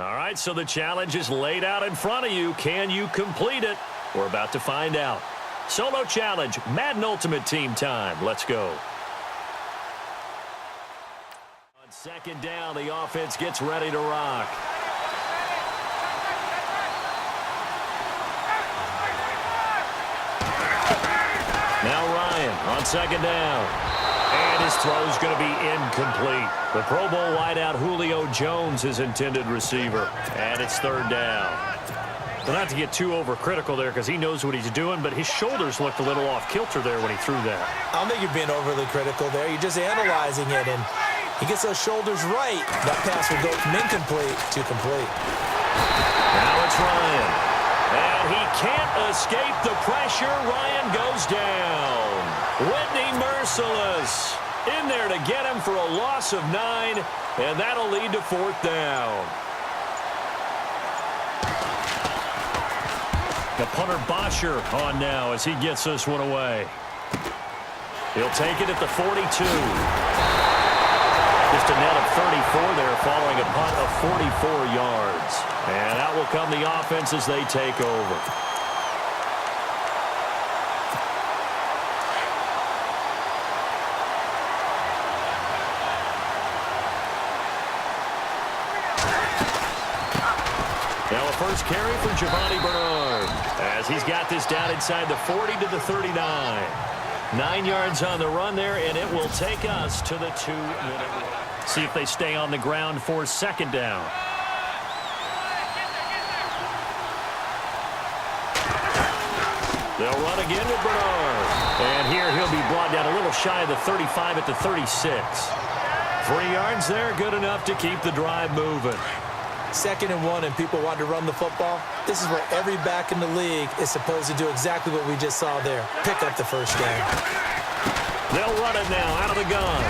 All right, so the challenge is laid out in front of you. Can you complete it? We're about to find out. Solo challenge, Madden Ultimate Team time. Let's go. On second down, the offense gets ready to rock. Now Ryan on second down. And his throw is going to be incomplete. The Pro Bowl wideout Julio Jones is intended receiver. And it's third down. Well, not to get too overcritical there because he knows what he's doing, but his shoulders looked a little off kilter there when he threw that. I don't think you're being overly critical there. You're just analyzing it, and he gets those shoulders right. That pass will go from incomplete to complete. Now it's Ryan. And he can't escape the pressure. Ryan goes down. Whitney merciless. In there to get him for a loss of 9, and that'll lead to fourth down. The punter Bosher on now as he gets this one away. He'll take it at the 42. Just a net of 34 there following a punt of 44 yards. And out will come the offense as they take over. Now a first carry for Devonta Freeman as he's got this down inside the 40 to the 39. 9 yards on the run there, and it will take us to the 2-minute. See if they stay on the ground for second down. They'll run again with Bernard. And here he'll be brought down a little shy of the 35 at the 36. 3 yards there, good enough to keep the drive moving. 2nd and 1, and people want to run the football. This is where every back in the league is supposed to do exactly what we just saw there. Pick up the first down. They'll run it now out of the gun.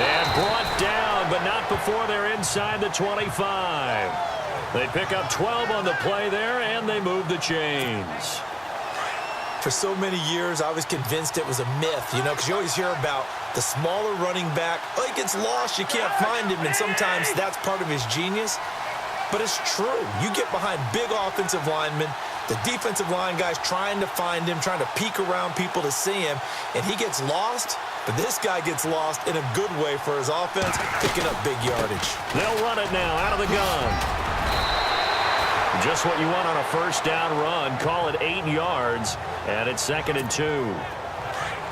And brought down, but not before they're inside the 25. They pick up 12 on the play there, and they move the chains. For so many years, I was convinced it was a myth, because you always hear about the smaller running back. Oh, he gets lost, you can't find him, and sometimes that's part of his genius. But it's true. You get behind big offensive linemen, the defensive line guys trying to find him, trying to peek around people to see him, and he gets lost. But this guy gets lost in a good way for his offense, picking up big yardage. They'll run it now out of the gun. Just what you want on a first down run. Call it 8 yards, and it's 2nd and 2.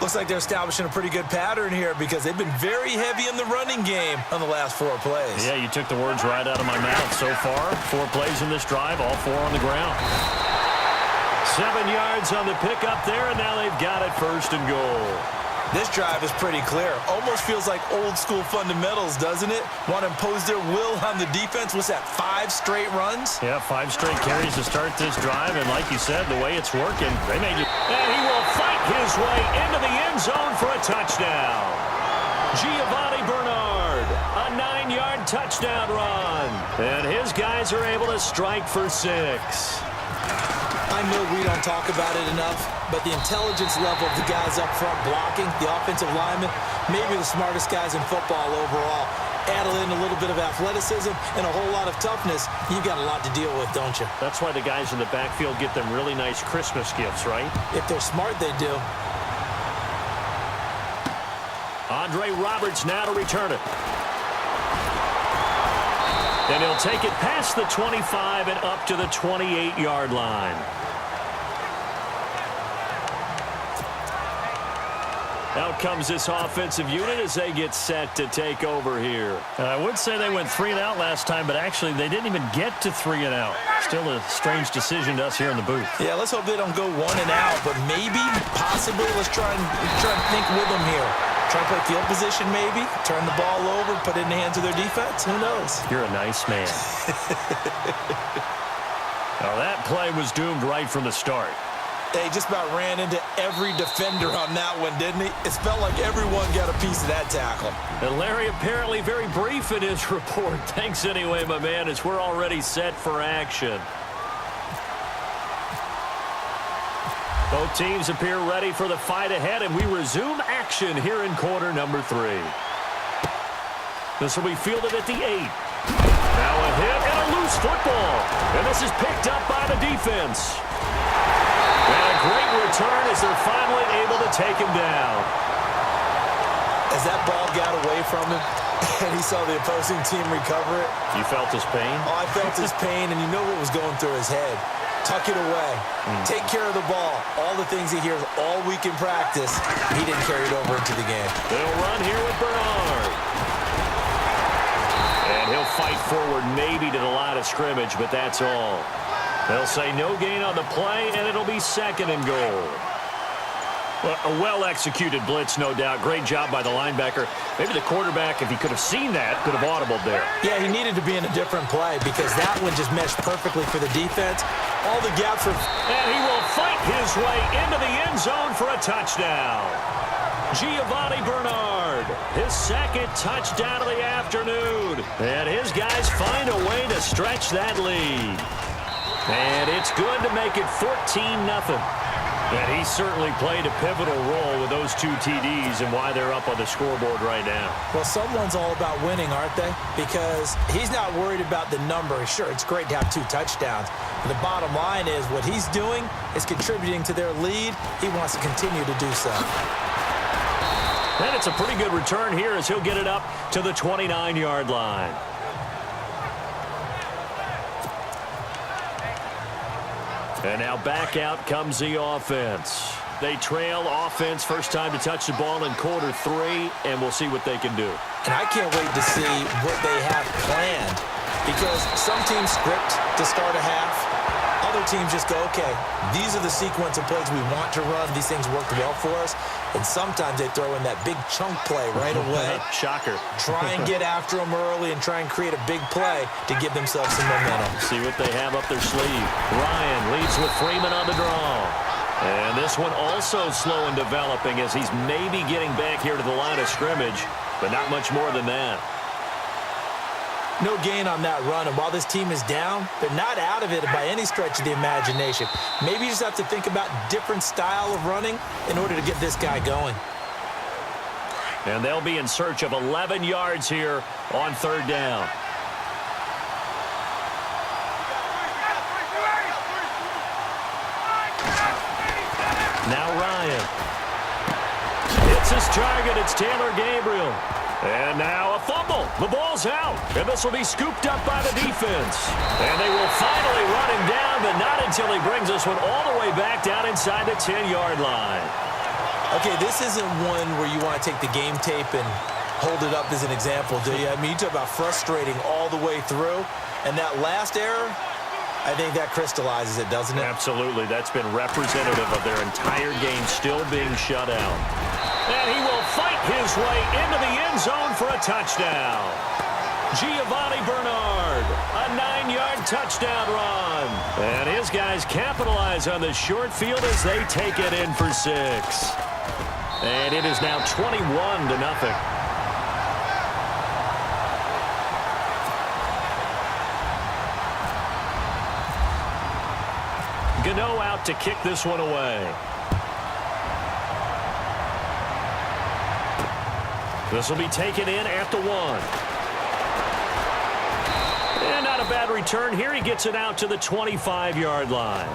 Looks like they're establishing a pretty good pattern here because they've been very heavy in the running game on the last 4 plays. Yeah, you took the words right out of my mouth. So far, 4 plays in this drive, all 4 on the ground. 7 yards on the pickup there, and now they've got it 1st and goal. This drive is pretty clear. Almost feels like old school fundamentals, doesn't it? Want to impose their will on the defense. What's that, 5 straight runs? Yeah, 5 straight carries to start this drive. And like you said, the way it's working, they made you. And he will fight his way into the end zone for a touchdown. Giovanni Bernard, a 9-yard touchdown run. And his guys are able to strike for 6. I know we don't talk about it enough, but the intelligence level of the guys up front blocking, the offensive linemen, maybe the smartest guys in football overall. Add in a little bit of athleticism and a whole lot of toughness, you've got a lot to deal with, don't you? That's why the guys in the backfield get them really nice Christmas gifts, right? If they're smart, they do. Andre Roberts now to return it. And he'll take it past the 25 and up to the 28-yard line. Out comes this offensive unit as they get set to take over here. I would say they went 3 and out last time, but actually they didn't even get to 3 and out. Still a strange decision to us here in the booth. Yeah, let's hope they don't go 1 and out, but maybe, possibly, let's try and think with them here. Try to play field position maybe, turn the ball over, put it in the hands of their defense. Who knows? You're a nice man. Now that play was doomed right from the start. He just about ran into every defender on that one, didn't he? It felt like everyone got a piece of that tackle. And Larry apparently very brief in his report. Thanks anyway, my man, as we're already set for action. Both teams appear ready for the fight ahead, and we resume action here in quarter number 3. This will be fielded at the 8. Now a hit and a loose football. And this is picked up by the defense. And a great return as they're finally able to take him down. As that ball got away from him and he saw the opposing team recover it. You felt his pain? Oh, I felt his pain, and you know what was going through his head. Tuck it away. Take care of the ball. All the things he hears all week in practice, he didn't carry it over into the game. They'll run here with Bernard. And he'll fight forward maybe to the line of scrimmage, but that's all. They'll say no gain on the play, and it'll be 2nd and goal. Well, a well-executed blitz, no doubt. Great job by the linebacker. Maybe the quarterback, if he could have seen that, could have audibled there. Yeah, he needed to be in a different play because that one just meshed perfectly for the defense. All the gaps were... And he will fight his way into the end zone for a touchdown. Giovanni Bernard, his 2nd touchdown of the afternoon. And his guys find a way to stretch that lead. And it's good to make it 14-0. And he certainly played a pivotal role with those 2 TDs and why they're up on the scoreboard right now. Well, someone's all about winning, aren't they? Because he's not worried about the number. Sure, it's great to have 2 touchdowns. But the bottom line is what he's doing is contributing to their lead. He wants to continue to do so. And it's a pretty good return here as he'll get it up to the 29-yard line. And now back out comes the offense. They trail offense, first time to touch the ball in quarter 3, and we'll see what they can do. And I can't wait to see what they have planned because some teams script to start a half. Other teams just go, okay, these are the sequence of plays we want to run. These things worked well for us. And sometimes they throw in that big chunk play right away. Shocker. Try and get after them early and try and create a big play to give themselves some momentum. See what they have up their sleeve. Ryan leads with Freeman on the draw. And this one also slow in developing as he's maybe getting back here to the line of scrimmage, but not much more than that. No gain on that run, and while this team is down, they're not out of it by any stretch of the imagination. Maybe you just have to think about different style of running in order to get this guy going. And they'll be in search of 11 yards here on 3rd down. Now Ryan. It's his target. It's Taylor Gabriel. And now a fumble. The ball's out. And this will be scooped up by the defense. And they will finally run him down, but not until he brings this one all the way back down inside the 10-yard line. Okay, this isn't one where you want to take the game tape and hold it up as an example, do you? I mean, you talk about frustrating all the way through. And that last error, I think that crystallizes it, doesn't it? Absolutely. That's been representative of their entire game still being shut out. And he will fight his way into the end zone for a touchdown. Giovanni Bernard, a 9-yard touchdown run. And his guys capitalize on the short field as they take it in for 6. And it is now 21-0. Gano out to kick this one away. This will be taken in at the 1. And not a bad return here. He gets it out to the 25-yard line.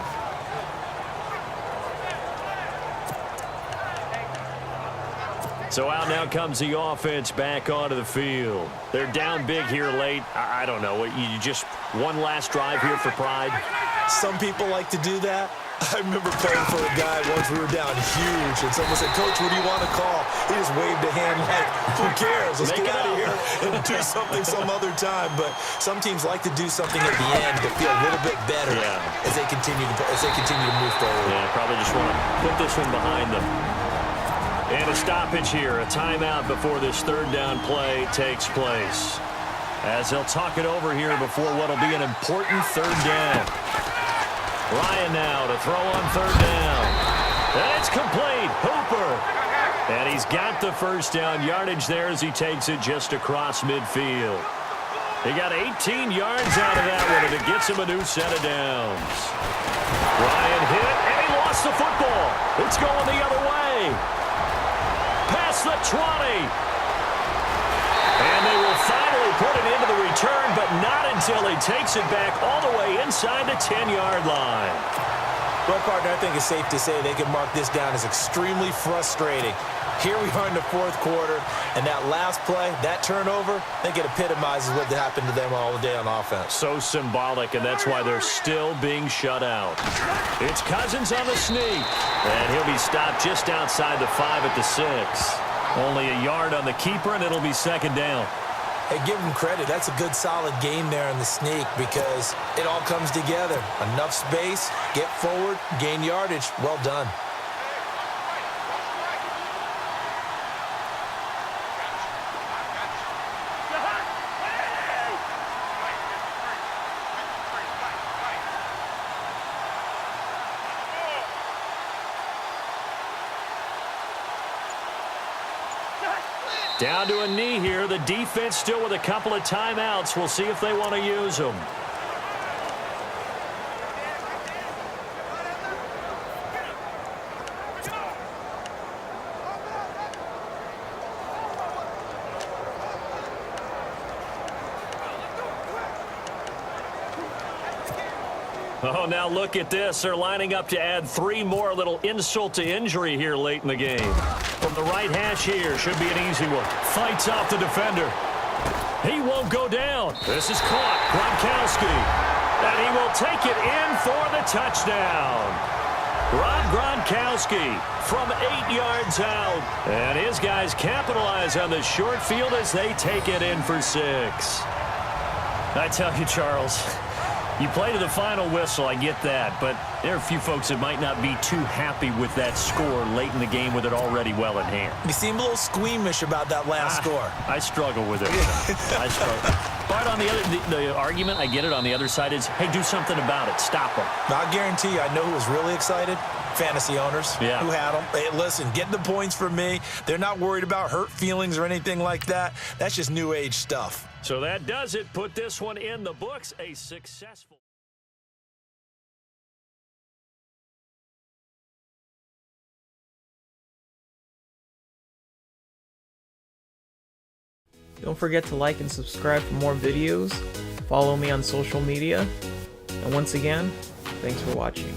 So out now comes the offense back onto the field. They're down big here late. I don't know. You just one last drive here for pride? Some people like to do that. I remember playing for a guy once we were down huge, and someone said, "Coach, what do you want to call?" He just waved a hand like, who cares? Let's get out of here and do something some other time. But some teams like to do something at the end to feel a little bit better as they continue to move forward. Yeah, probably just want to put this one behind them. And a stoppage here, a timeout before this 3rd down play takes place. As they'll talk it over here before what will be an important 3rd down. Ryan now to throw on 3rd down. And it's complete. Hooper. And he's got the first down yardage there as he takes it just across midfield. He got 18 yards out of that one, and it gets him a new set of downs. Ryan hit, and he lost the football. It's going the other way. Past the 20. And they will find easily takes it back all the way inside the 10-yard line. Well, partner, I think it's safe to say they can mark this down as extremely frustrating. Here we are in the fourth quarter, and that last play, that turnover, I think it epitomizes what happened to them all day on offense. So symbolic, and that's why they're still being shut out. It's Cousins on the sneak, and he'll be stopped just outside the 5 at the 6. Only a yard on the keeper, and it'll be second down. Hey, give him credit. That's a good, solid game there in the sneak because it all comes together. Enough space, get forward, gain yardage. Well done. Down to a knee here. The defense still with a couple of timeouts. We'll see if they want to use them. Oh, now look at this. They're lining up to add 3 more. Little insult to injury here late in the game. From the right hash here, should be an easy one. Fights off the defender. He won't go down. This is caught. Gronkowski. And he will take it in for the touchdown. Rob Gronkowski from 8 yards out. And his guys capitalize on the short field as they take it in for 6. I tell you, Charles, you play to the final whistle, I get that, but there are a few folks that might not be too happy with that score late in the game with it already well in hand. You seem a little squeamish about that last score. I struggle with it. I struggle. But on the argument, I get it, on the other side is, hey, do something about it. Stop them. I guarantee you, I know who was really excited. Fantasy owners who had them. Hey, listen, get the points from me. They're not worried about hurt feelings or anything like that. That's just new age stuff. So that does it. Put this one in the books. A successful. Don't forget to like and subscribe for more videos. Follow me on social media. And once again, thanks for watching.